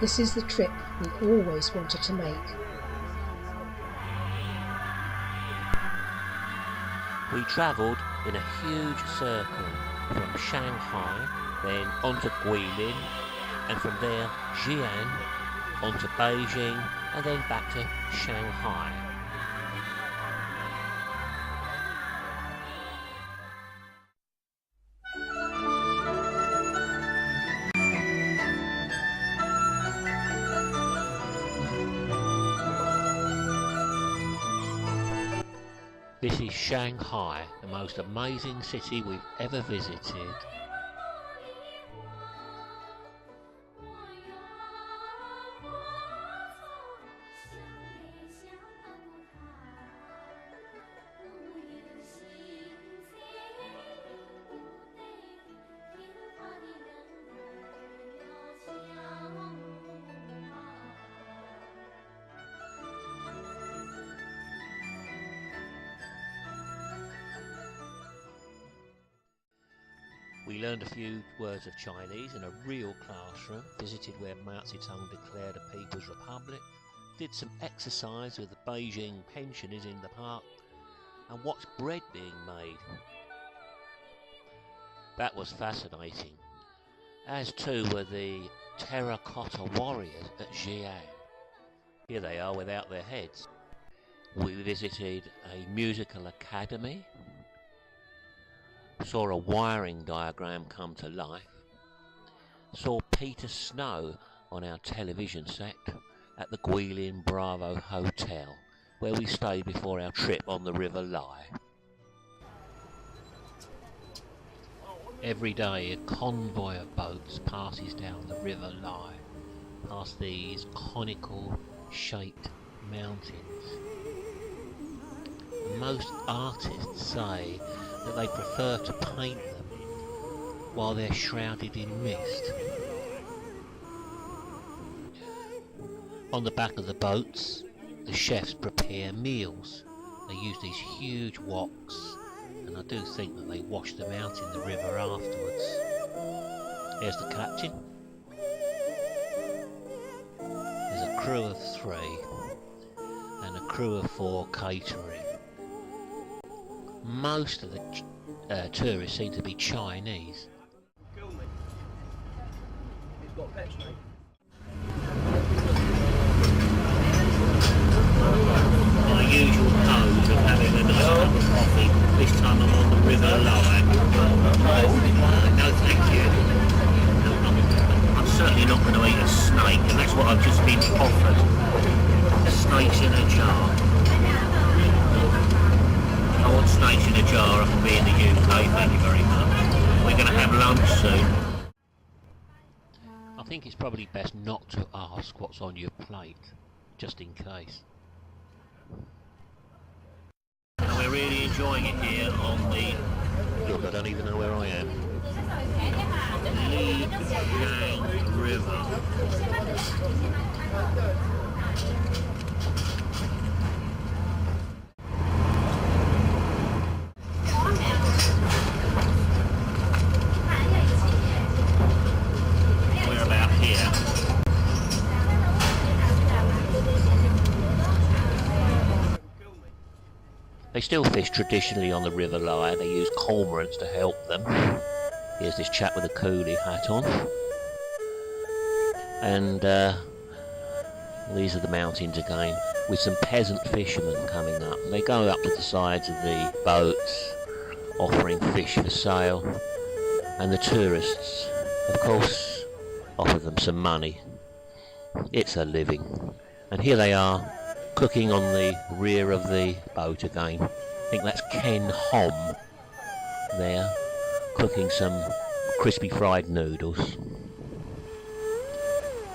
This is the trip we always wanted to make. We travelled in a huge circle from Shanghai, then onto Guilin, and from there Xi'an, onto Beijing, and then back to Shanghai. This is Shanghai, the most amazing city we've ever visited. We learned a few words of Chinese in a real classroom, visited where Mao Zedong declared a People's Republic, did some exercise with the Beijing pensioners in the park, and watched bread being made. That was fascinating, as too were the Terracotta Warriors at Xi'an. Here they are without their heads. We visited a musical academy, saw a wiring diagram come to life, saw Peter Snow on our television set at the Guilin Bravo Hotel, where we stayed before our trip on the River Lai. Every day a convoy of boats passes down the River Lai, past these conical shaped mountains. Most artists say that they prefer to paint them while they're shrouded in mist. On the back of the boats, the chefs prepare meals. They use these huge woks, and I do think that they wash them out in the river afterwards. Here's the captain. There's a crew of 3 and a crew of 4 catering. Most of the tourists seem to be Chinese. My usual pose of having a nice cup of coffee. This time I'm on the River Lai. No, thank you. I'm certainly not going to eat a snake, and that's what I've just been offered. Snakes in a jar. I want snakes in a jar. I can be in the UK, thank you very much. We're going to have lunch soon. I think it's probably best not to ask what's on your plate, just in case. And we're really enjoying it here on the... Look, I don't even know where I am. Lijiang River. They still fish traditionally on the River Lai. They use cormorants to help them. Here's this chap with a coolie hat on. And these are the mountains again, with some peasant fishermen coming up. They go up to the sides of the boats, offering fish for sale. And the tourists, of course, offer them some money. It's a living. And here they are, cooking on the rear of the boat again. I think that's Ken Hom there, cooking some crispy fried noodles.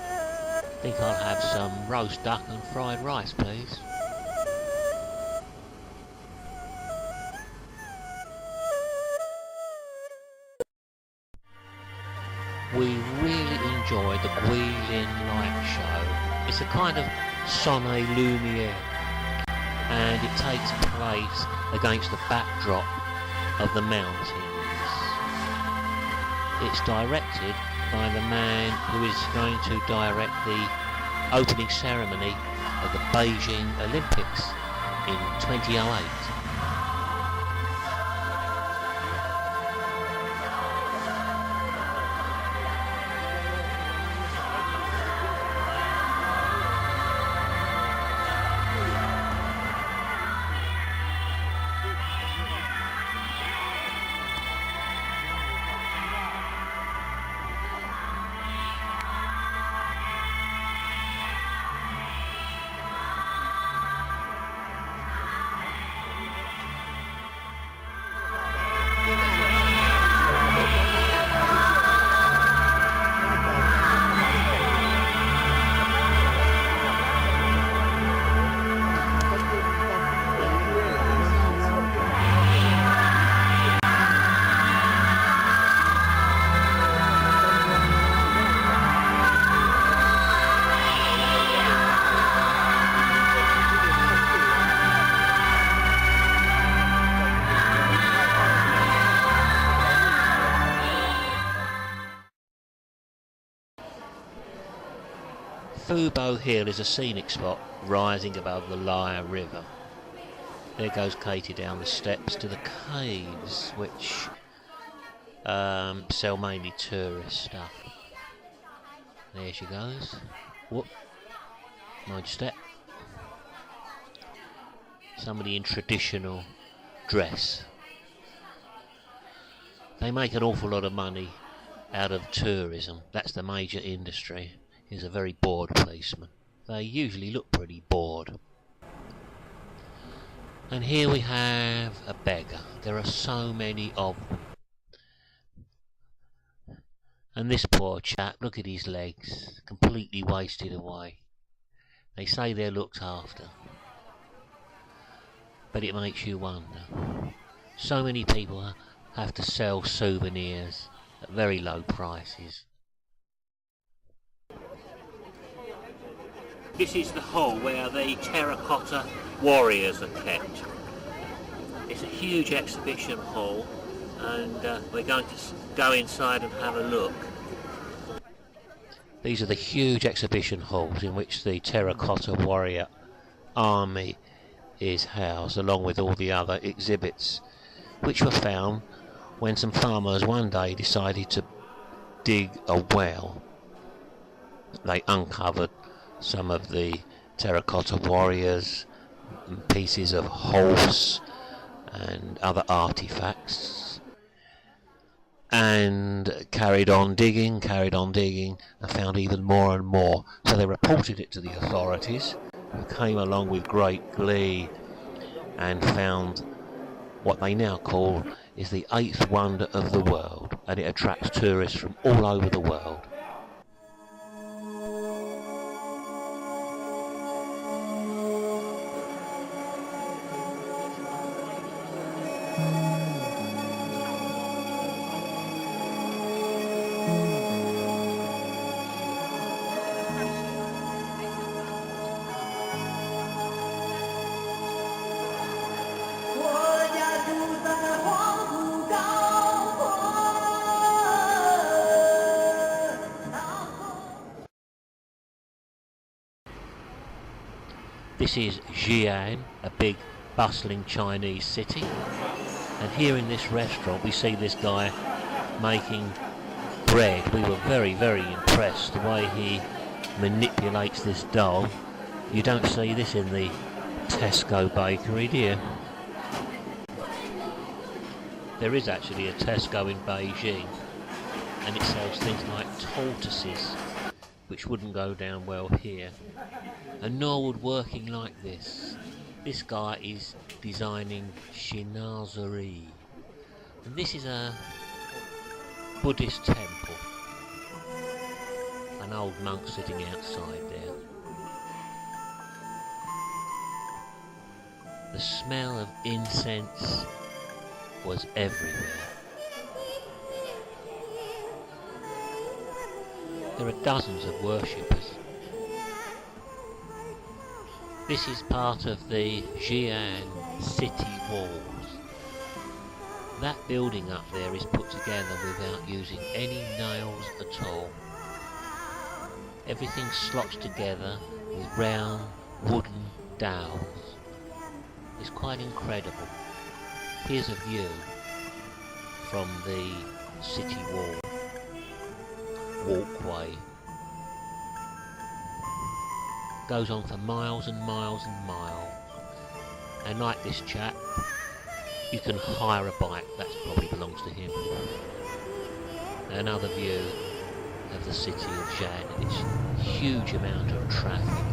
I think I'll have some roast duck and fried rice, please. We really enjoyed the Guilin Light Show. It's a kind of Sonne Lumiere, and it takes place against the backdrop of the mountains. It's directed by the man who is going to direct the opening ceremony of the Beijing Olympics in 2008. Fubo Hill is a scenic spot rising above the Lyre River. There goes Katie down the steps to the caves, which sell mainly tourist stuff. There she goes. Whoop. Mind your step. Somebody in traditional dress. They make an awful lot of money out of tourism. That's the major industry. Is a very bored policeman. They usually look pretty bored. And here we have a beggar. There are so many of them. And this poor chap, look at his legs, completely wasted away. They say they're looked after. But it makes you wonder. So many people have to sell souvenirs at very low prices. This is the hall where the Terracotta Warriors are kept. It's a huge exhibition hall, and we're going to go inside and have a look. These are the huge exhibition halls in which the Terracotta Warrior army is housed, along with all the other exhibits, which were found when some farmers one day decided to dig a well. They uncovered some of the Terracotta Warriors, pieces of horse and other artifacts, and carried on digging, and found even more and more. So they reported it to the authorities, who came along with great glee and found what they now call is the 8th wonder of the world, and it attracts tourists from all over the world. This is Xi'an, a big bustling Chinese city, and here in this restaurant we see this guy making bread. We were very, very impressed the way he manipulates this dough. You don't see this in the Tesco bakery, do you? There is actually a Tesco in Beijing, and it sells things like tortoises, which wouldn't go down well here, and nor would working like this. This guy is designing chinoiserie, and this is a Buddhist temple. An old monk sitting outside there. The smell of incense was everywhere. There are dozens of worshippers. This is part of the Xi'an city walls. That building up there is put together without using any nails at all. Everything slots together with round wooden dowels. It's quite incredible. Here's a view from the city wall walkway. Goes on for miles and miles and miles. And like this chap, you can hire a bike. That probably belongs to him. Another view of the city of Xi'an and its huge amount of traffic.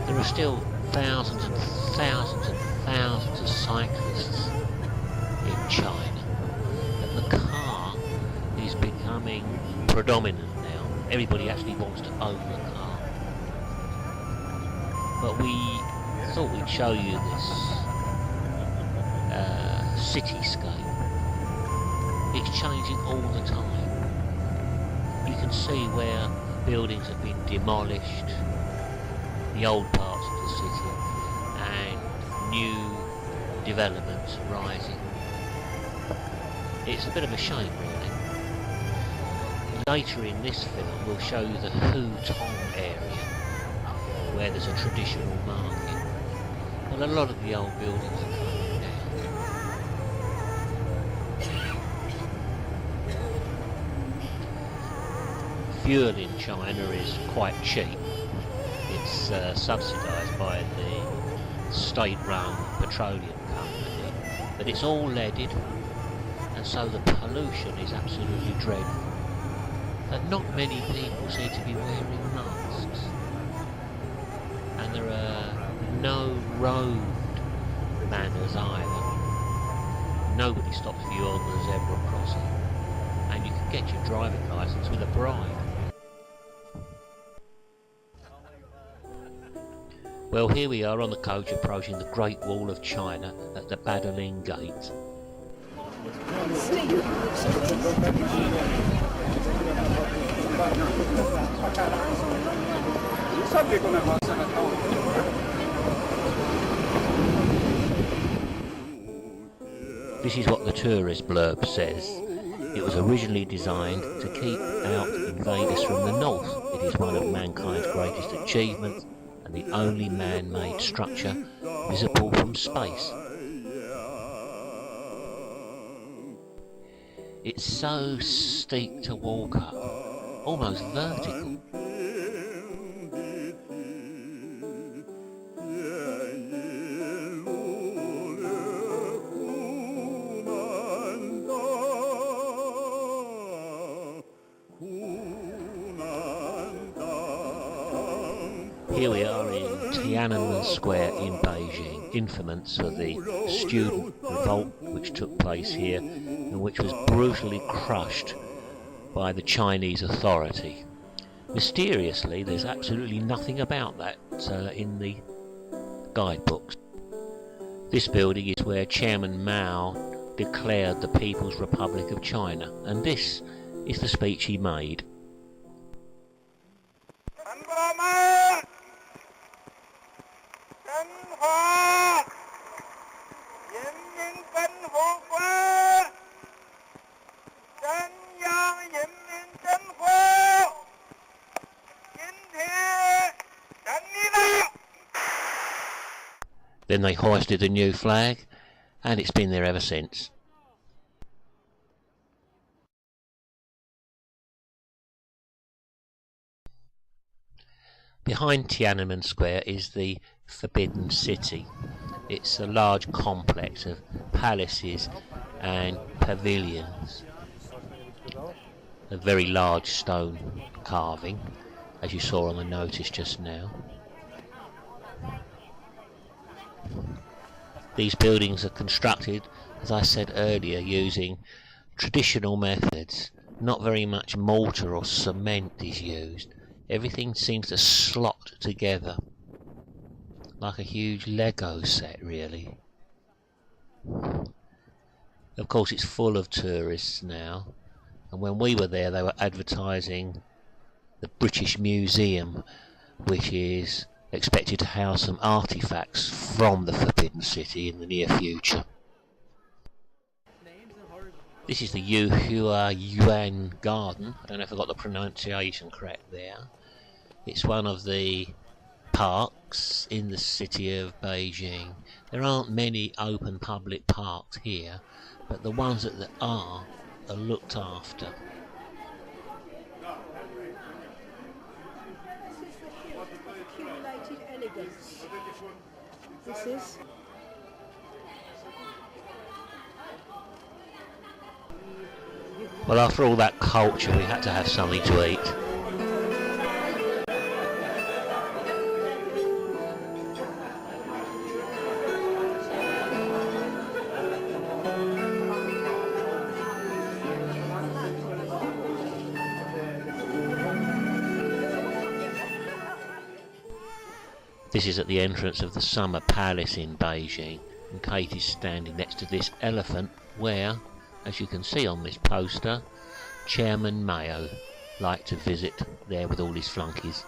There are still thousands and thousands and thousands of cyclists in China, but the car is becoming predominant now. Everybody actually wants to own a car. But we thought we'd show you this cityscape. It's changing all the time. You can see where buildings have been demolished, the old parts of the city, and new developments rising. It's a bit of a shame, really. Later in this film we'll show you the Hutong area, where there's a traditional market. Well, a lot of the old buildings are coming down. Fuel in China is quite cheap. It's subsidised by the state-run petroleum company, but it's all leaded, and so the pollution is absolutely dreadful. But not many people seem to be wearing masks, and there are no road manners either. Nobody stops for you on the zebra crossing, and you can get your driving licence with a bribe. Well, here we are on the coach approaching the Great Wall of China at the Badaling Gate. This is what the tourist blurb says. It was originally designed to keep out invaders from the north. It is one of mankind's greatest achievements and the only man-made structure visible from space. It's so steep to walk up, almost vertical. Here we are in Tiananmen Square in Beijing, infamous for the student revolt which took place here and which was brutally crushed by the Chinese authority. Mysteriously, there's absolutely nothing about that in the guidebooks. This building is where Chairman Mao declared the People's Republic of China, and this is the speech he made. Then they hoisted a new flag, and it's been there ever since. Behind Tiananmen Square is the Forbidden City. It's a large complex of palaces and pavilions. A very large stone carving, as you saw on the notice just now. These buildings are constructed, as I said earlier, using traditional methods. Not very much mortar or cement is used. Everything seems to slot together like a huge Lego set, really. Of course, it's full of tourists now, and when we were there they were advertising the British Museum, which is expected to house some artifacts from the Forbidden City in the near future. This is the Yuhua Yuan Garden. I don't know if I got the pronunciation correct there. It's one of the parks in the city of Beijing. There aren't many open public parks here, but the ones that there are looked after. Accumulated elegance. This is. Well, after all that culture, we had to have something to eat. This is at the entrance of the Summer Palace in Beijing, and Kate is standing next to this elephant where, as you can see on this poster, Chairman Mao liked to visit there with all his flunkies.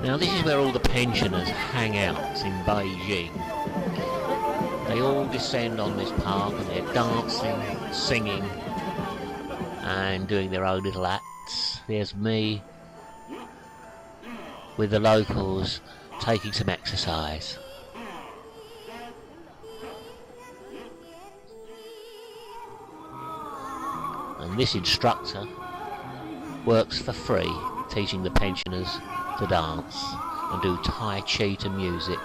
Now this is where all the pensioners hang out in Beijing. They all descend on this park and they're dancing, singing and doing their own little acts. There's me with the locals taking some exercise. And this instructor works for free, teaching the pensioners to dance and do Tai Chi to music.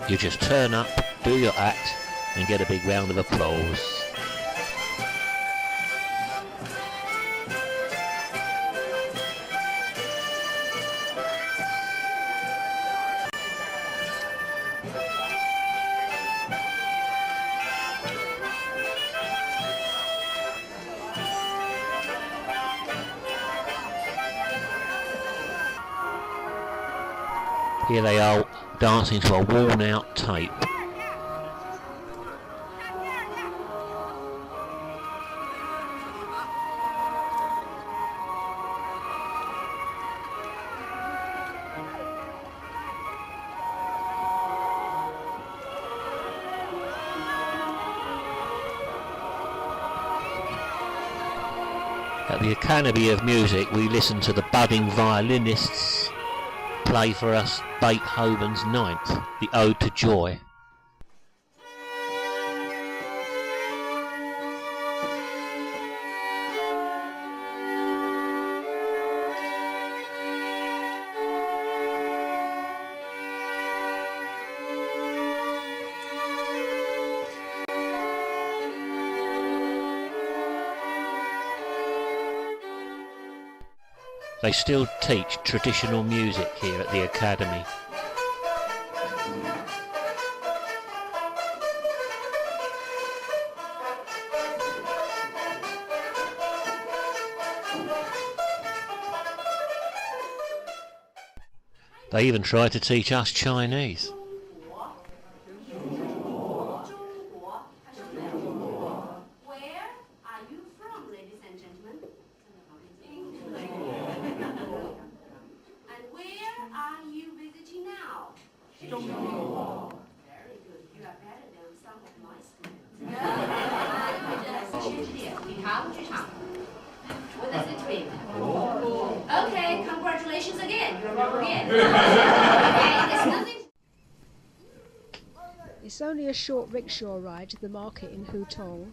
You just turn up, do your act, and get a big round of applause. Here they are, dancing to a worn-out tape. At the Academy of Music, we listen to the budding violinists play for us Beethoven's Ninth, the Ode to Joy. They still teach traditional music here at the Academy. They even try to teach us Chinese. Okay, congratulations again. You're wrong again. It's only a short rickshaw ride to the market in Hutong.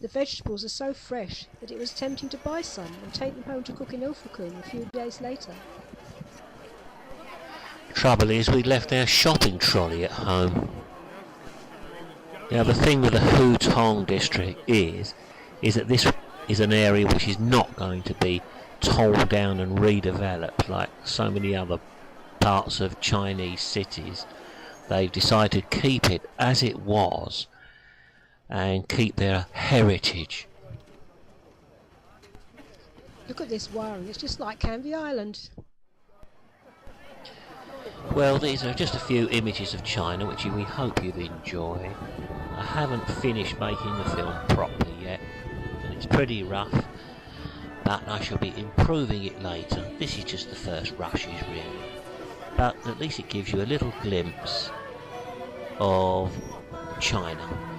The vegetables are so fresh that it was tempting to buy some and take them home to cook in Ilfracombe a few days later. Trouble is, we left our shopping trolley at home. Now the thing with the Hutong district is that this is an area which is not going to be torn down and redeveloped like so many other parts of Chinese cities. They've decided to keep it as it was and keep their heritage. Look at this wiring, it's just like Canvey Island. Well, these are just a few images of China which we hope you've enjoyed. I haven't finished making the film properly yet, and it's pretty rough, but I shall be improving it later. This is just the first rushes really, but at least it gives you a little glimpse of China.